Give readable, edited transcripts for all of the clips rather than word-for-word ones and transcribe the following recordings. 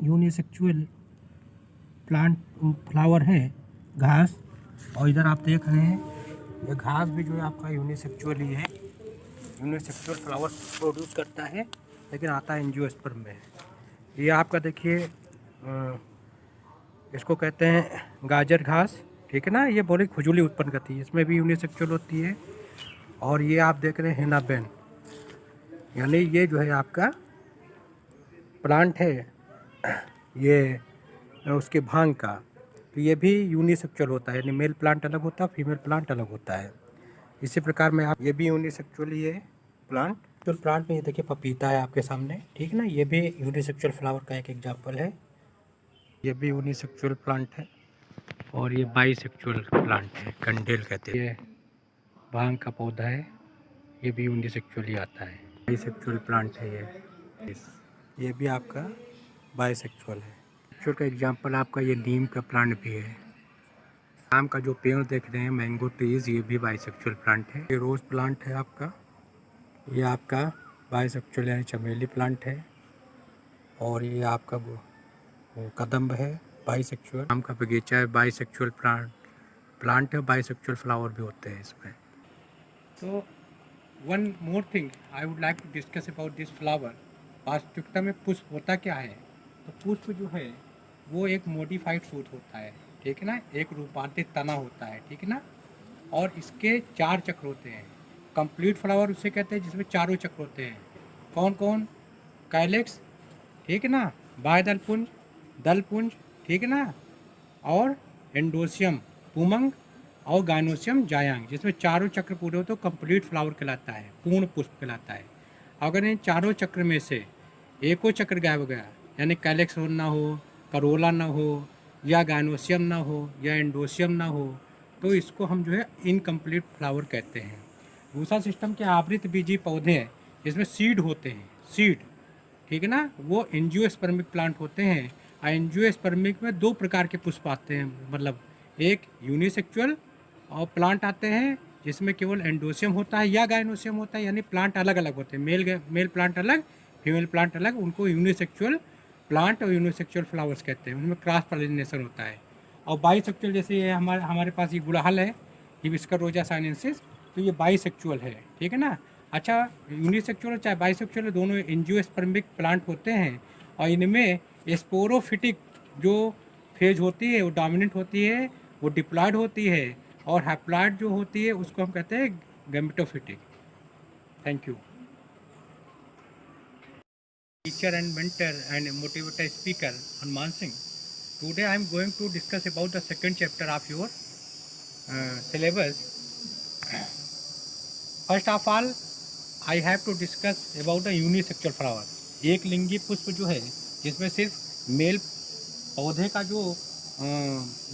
Unisexual plant flower है, घास। और इधर आप देख रहे हैं ये घास भी जो है आपका यूनिसेक्सुअल ही है, यूनिसेक्सुअल फ्लावर प्रोड्यूस करता है, लेकिन आता है एंजियोस्पर्म में। ये आपका देखिए इसको कहते हैं गाजर घास, ठीक है ना। ये बड़ी खुजली उत्पन्न करती है, इसमें भी यूनिसेक्सुअल होती है। और ये आप देख रहे हैं हेनाबेन, यानी ये जो है आपका प्लांट है, ये उसके भांग का, तो ये भी यूनिसेक्सुअल होता है, यानी मेल प्लांट अलग होता है, फीमेल प्लांट अलग होता है। इसी प्रकार में आप ये भी यूनिसेक्सुअल ही है प्लांट। तो प्लांट में ये देखिए पपीता है आपके सामने, ठीक है ना, ये भी यूनिसेक्सुअल फ्लावर का एक एग्जाम्पल है। ये भी यूनिसेक्सुअल प्लांट है। और ये बाईसेक्सुअल प्लांट है, कंडेल कहते हैं। ये भांग का पौधा है, ये भी यूनिसेक्सुअल ही आता है, बाईसेक्सुअल प्लांट है ये भी आपका बाईसेक्सुअल है। सेक्सुअल का एग्जाम्पल आपका ये नीम का प्लांट भी है। आम का जो पेड़ देख रहे हैं मैंगो ट्रीज, ये भी बाईसेक्सुअल प्लांट है। ये रोज प्लांट है आपका, ये आपका बाईसेक्सुअल यानी चमेली प्लांट है। और ये आपका वो कदम्ब है, बाईसेक्सुअल। आम का बगीचा है, बाईसेक्सुअल प्लांट है, बाईसेक्सुअल फ्लावर भी होते हैं इसमें। तो one more thing I would like to discuss about this flower. वास्तविकता में पुष्प होता क्या है? तो पुष्प जो है वो एक मॉडिफाइड सूट होता है, ठीक है ना, एक रूपांतरित तना होता है, ठीक है ना। और इसके 4 चक्र होते हैं। कंप्लीट फ्लावर उसे कहते हैं जिसमें चारों चक्र होते हैं। कौन कौन? कैलेक्स, ठीक है ना, बाह्य दल पुंज, ठीक है ना, और एंडोसियम पुमंग, और गाइनोसियम जायांग, जिसमें चारों चक्र पूरे हो तो कंप्लीट फ्लावर कहलाता है, पूर्ण पुष्प कहलाता है। अगर इन चारों चक्र में से एको चक्र गायब हो गया, यानी कैलेक्स ना हो, करोला ना हो, या गाइनोसियम ना हो, या एंडोसियम ना हो, तो इसको हम जो है इनकम्प्लीट फ्लावर कहते हैं। दूसरा सिस्टम के आवृत बीजी पौधे हैं जिसमें सीड होते हैं, सीड, ठीक है ना, वो एंजियोस्पर्मिक प्लांट होते हैं। और एंजियोस्पर्मिक में 2 प्रकार के पुष्प आते हैं, मतलब एक यूनिसेक्सुअल और प्लांट आते हैं जिसमें केवल एंडोसियम होता है या गाइनोसियम होता है, यानी प्लांट अलग अलग होते हैं, मेल प्लांट अलग, फीमेल प्लांट अलग, उनको यूनिसेक्सुअल प्लांट और यूनिसेक्सुअल फ्लावर्स कहते हैं, उनमें क्रॉस पॉलिनेशन होता है। और बाईसेक्सुअल जैसे ये हमारे पास ये गुड़हल है, हिबिस्कस रोजा साइनेंसिस, तो ये बाईसेक्सुअल है, ठीक है ना। अच्छा, यूनिसेक्सुअल चाहे बाईसेक्सुअल, दोनों एंजियोस्पर्मिक प्लांट होते हैं। और इनमें स्पोरोफिटिक जो फेज होती है वो डोमिनेंट होती है, वो डिप्लॉयड होती है, और हैप्लॉयड जो होती है उसको हम कहते हैं gametophytic. Thank you. Teacher and mentor and motivator speaker Hanuman Singh. Today I am going to discuss about the second chapter of your syllabus. First of all, I have to discuss about the unisexual flower. एक लिंगी पुष्प जो है जिसमें सिर्फ mail पौधे का जो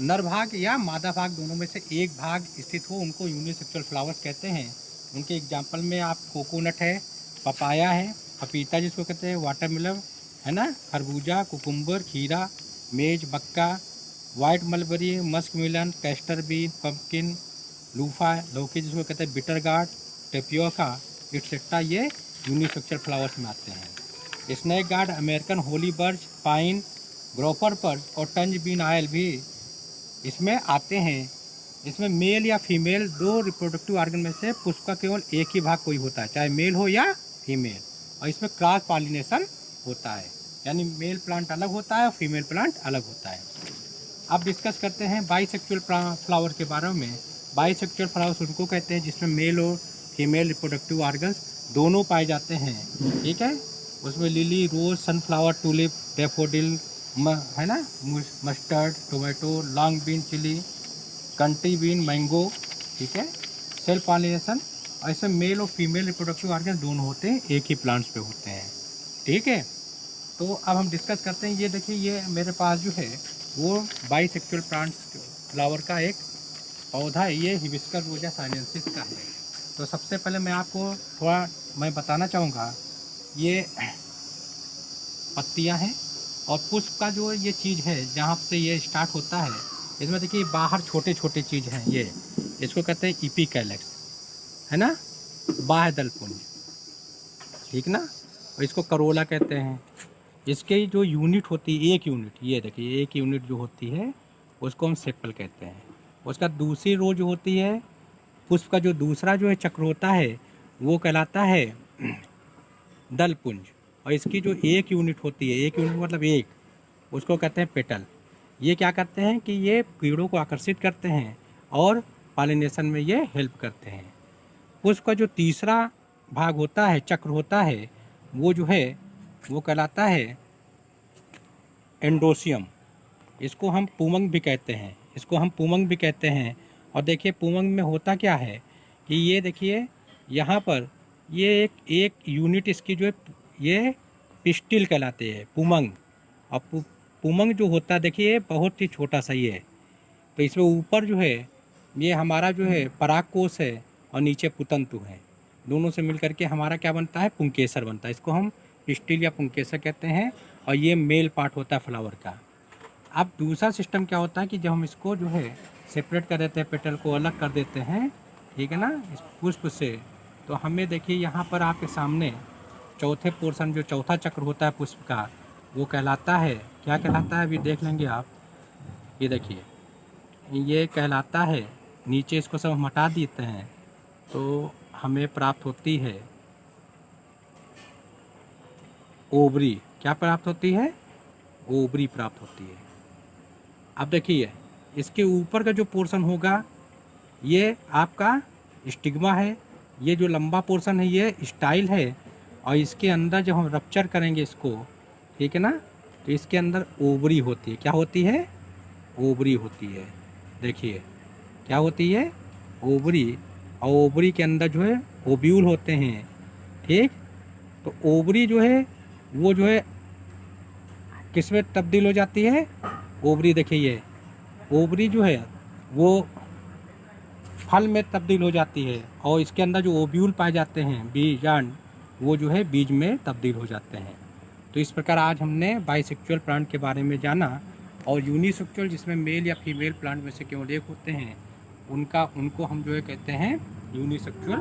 नर भाग या मादा भाग दोनों में से एक भाग स्थित हो, उनको यूनिसेक्सुअल फ्लावर्स कहते हैं। उनके एग्जाम्पल में आप कोकोनट है, पपाया है, पपीता जिसको कहते हैं, वाटरमेलन है ना, खरबूजा, कुकुम्बर, खीरा, मेज, मक्का, white mulberry, musk melon, castor bean, pumpkin, loofah, लौकी जिसको कहते हैं, बिटर गार्ड, टेपियोका, एक्सेट्रा, ये यूनिसेक्सुअल फ्लावर्स में आते हैं। Snake gourd, American holly birch, pine, grouper perch और टंज बीन आयल भी इसमें आते हैं। इसमें मेल या फीमेल 2 रिप्रोडक्टिव ऑर्गन में से पुष्प का केवल एक ही भाग कोई होता है, चाहे मेल हो या फीमेल। और इसमें क्रॉस पॉलिनेशन होता है, यानी मेल प्लांट अलग होता है और फीमेल प्लांट अलग होता है। अब डिस्कस करते हैं बाईसेक्सुअल फ्लावर के बारे में। बाईसेक्सुअल फ्लावर्स उनको कहते हैं जिसमें मेल और फीमेल रिप्रोडक्टिव ऑर्गन्स दोनों पाए जाते हैं, ठीक है। उसमें lily, rose, sunflower, tulip, daffodil है ना, mustard, tomato, long bean chilli, country bean, mango, ठीक है। सेल्फ पॉलिनेशन, ऐसे मेल और फीमेल रिप्रोडक्टिव ऑर्गन दोनों होते हैं, एक ही प्लांट्स पे होते हैं, ठीक है। तो अब हम डिस्कस करते हैं। ये देखिए, ये मेरे पास जो है वो बाईसेक्सुअल प्लांट्स फ्लावर का एक पौधा है, ये हिबिस्कस रोजा साइनेंसिस का है। तो सबसे पहले मैं आपको थोड़ा मैं बताना चाहूँगा, ये पत्तियाँ हैं और पुष्प का जो ये चीज़ है जहाँ से ये स्टार्ट होता है, इसमें देखिए बाहर छोटे छोटे चीज़ हैं, ये इसको कहते हैं इपिकैलेक्स, है ना, बाह्य दल पुंज, ठीक ना, और इसको करोला कहते हैं। इसके जो यूनिट होती है, एक यूनिट, ये देखिए एक यूनिट जो होती है उसको हम सेपल कहते हैं। उसका दूसरी रो जो होती है, पुष्प का जो दूसरा जो है चक्र होता है वो कहलाता है दलपुंज। और इसकी जो एक यूनिट होती है, एक यूनिट मतलब एक, उसको कहते हैं पेटल। ये क्या करते हैं कि ये कीड़ों को आकर्षित करते हैं और पॉलिनेशन में ये हेल्प करते हैं। पुष्प का जो तीसरा भाग होता है, चक्र होता है, वो जो है वो कहलाता है एंडोसियम। इसको हम पुमंग भी कहते हैं, इसको हम पुमंग भी कहते हैं। और देखिए पुमंग में होता क्या है कि ये देखिए यहाँ पर ये एक यूनिट इसकी जो है ये पिस्टिल कहलाते हैं, पुमंग। और पुमंग जो होता है देखिए बहुत ही छोटा सा ही है। तो इसमें ऊपर जो है ये हमारा जो है परागकोश है और नीचे पुतंतु है, दोनों से मिलकर के हमारा क्या बनता है, पुंकेसर बनता है। इसको हम पिस्टिल या पुंकेसर कहते हैं। और ये मेल पार्ट होता है फ्लावर का। अब दूसरा सिस्टम क्या होता है कि जब हम इसको जो है सेपरेट कर देते हैं, पेटल को अलग कर देते हैं, ठीक है ना, इस पुष्प से, तो हमें देखिए यहाँ पर आपके सामने चौथे पोर्शन जो चौथा चक्र होता है पुष्प का, वो कहलाता है, क्या कहलाता है अभी देख लेंगे आप। ये देखिए ये कहलाता है, नीचे इसको सब हम हटा देते हैं तो हमें प्राप्त होती है ओवरी। क्या प्राप्त होती है, ओवरी प्राप्त होती है। अब देखिए इसके ऊपर का जो पोर्शन होगा ये आपका स्टिग्मा है, ये जो लंबा पोर्शन है ये स्टाइल है। और इसके अंदर जब हम रप्चर करेंगे इसको, ठीक है ना, तो इसके अंदर ओवरी होती है। क्या होती है, ओवरी होती है। देखिए क्या होती है, ओवरी। और ओवरी के अंदर जो है ओव्यूल होते हैं, ठीक। तो ओवरी जो है वो जो है किस में तब्दील हो जाती है, ओवरी देखिए ये ओवरी जो है वो फल में तब्दील हो जाती है। और इसके अंदर जो ओव्यूल पाए जाते हैं, बीजांड, वो जो है बीज में तब्दील हो जाते हैं। तो इस प्रकार आज हमने बाइसेक्सुअल प्लांट के बारे में जाना। और यूनिसेक्सुअल जिसमें मेल या फीमेल प्लांट में से केवल एक होते हैं, उनको हम जो है कहते हैं यूनिसेक्सुअल